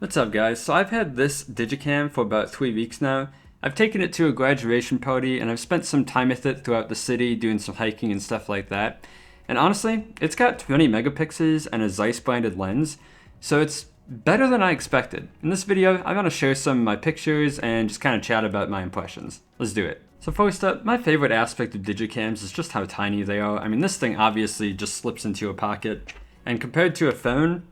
What's up guys? So I've had this Digicam for about 3 weeks now. I've taken it to a graduation party and I've spent some time with it throughout the city doing some hiking and stuff like that. And honestly, it's got 20 megapixels and a Zeiss branded lens, so it's better than I expected. In this video, I'm going to share some of my pictures and just kind of chat about my impressions. Let's do it. So first up, my favorite aspect of Digicams is just how tiny they are. I mean, this thing obviously just slips into your pocket, and compared to a phone,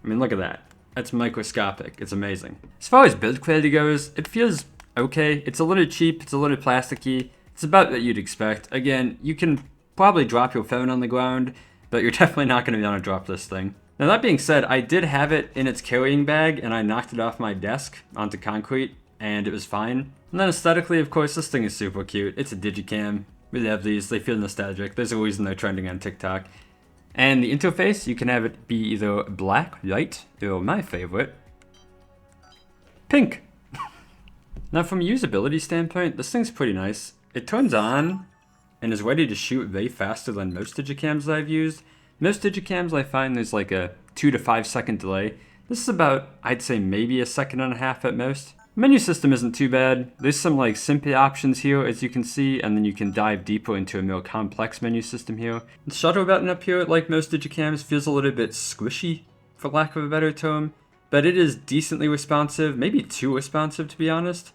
I mean, look at that. It's microscopic. It's amazing. As far as build quality goes, it feels okay. It's a little cheap. It's a little plasticky. It's about what you'd expect. Again, you can probably drop your phone on the ground, but you're definitely not going to be able to drop this thing. Now that being said, I did have it in its carrying bag and I knocked it off my desk onto concrete and it was fine. And then aesthetically, of course, this thing is super cute. It's a Digicam. We love these. They feel nostalgic. There's a reason they're trending on TikTok. And the interface, you can have it be either black, white, or my favorite, pink. Now from a usability standpoint, this thing's pretty nice. It turns on and is ready to shoot way faster than most Digicams that I've used. Most Digicams I find there's like a 2 to 5 second delay. This is about, I'd say maybe a second and a half at most. Menu system isn't too bad. There's some like simple options here as you can see, and then you can dive deeper into a more complex menu system here. The shutter button up here, like most Digicams, feels a little bit squishy, for lack of a better term, but it is decently responsive, maybe too responsive to be honest.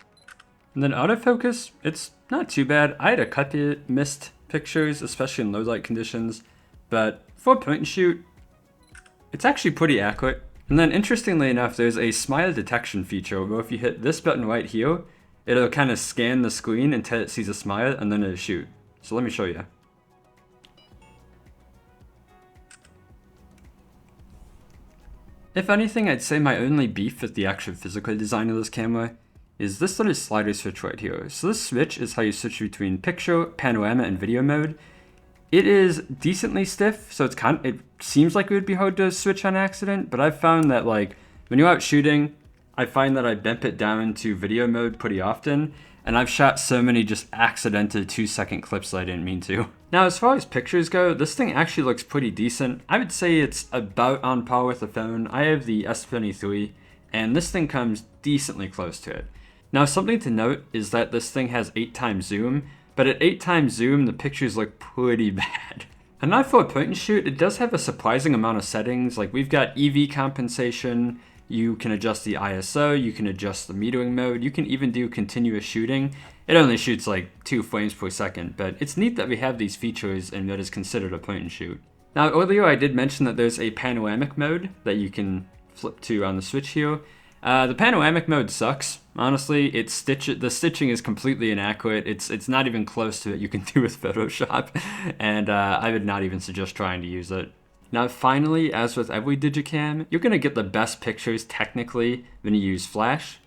And then autofocus, it's not too bad. I had a couple missed pictures, especially in low light conditions, but for point and shoot, it's actually pretty accurate. And then interestingly enough, there's a smile detection feature where if you hit this button right here, it'll kind of scan the screen until it sees a smile and then it'll shoot. So let me show you. If anything, I'd say my only beef with the actual physical design of this camera is this little slider switch right here. So this switch is how you switch between picture, panorama, and video mode. It is decently stiff, so it seems like it would be hard to switch on accident, but I've found that like when you're out shooting, I find that I bump it down to video mode pretty often, and I've shot so many just accidental 2-second clips that I didn't mean to. Now as far as pictures go, this thing actually looks pretty decent. I would say it's about on par with the phone. I have the S23, and this thing comes decently close to it. Now something to note is that this thing has 8x zoom, but at 8x zoom, the pictures look pretty bad. And now for a point and shoot, it does have a surprising amount of settings. Like we've got EV compensation, you can adjust the ISO, you can adjust the metering mode, you can even do continuous shooting. It only shoots like 2 frames per second, but it's neat that we have these features in what is considered a point and shoot. Now earlier I did mention that there's a panoramic mode that you can flip to on the switch here. The panoramic mode sucks. Honestly, the stitching is completely inaccurate. It's not even close to what you can do with Photoshop, and I would not even suggest trying to use it. Now finally, as with every Digicam, you're going to get the best pictures technically when you use flash.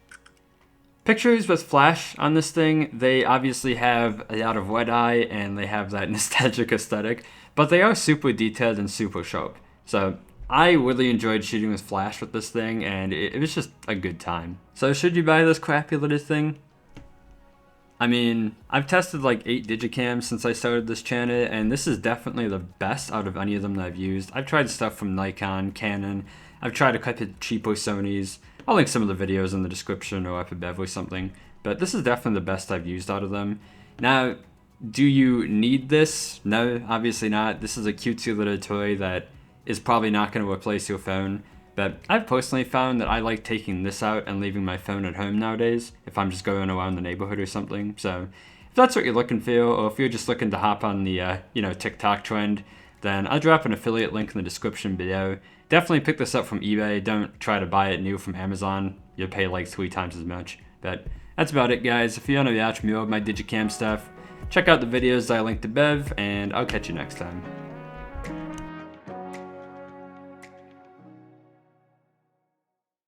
Pictures with flash on this thing, they obviously have a lot of red eye and they have that nostalgic aesthetic, but they are super detailed and super sharp. So I really enjoyed shooting with flash with this thing, and it was just a good time. So should you buy this crappy little thing? I mean, I've tested like 8 Digicams since I started this channel, and this is definitely the best out of any of them that I've used. I've tried stuff from Nikon, Canon, I've tried a couple of cheaper Sonys. I'll link some of the videos in the description or up above or something, but this is definitely the best I've used out of them. Now, do you need this? No, obviously not. This is a cutesy little toy that is probably not going to replace your phone, but I've personally found that I like taking this out and leaving my phone at home nowadays if I'm just going around the neighborhood or something. So if that's what you're looking for, or if you're just looking to hop on the TikTok trend, then I'll drop an affiliate link in the description below. Definitely pick this up from eBay. Don't try to buy it new from Amazon. You'll pay like 3 times as much. But that's about it, guys. If you want to watch more of my Digicam stuff, check out the videos that I linked above, and I'll catch you next time.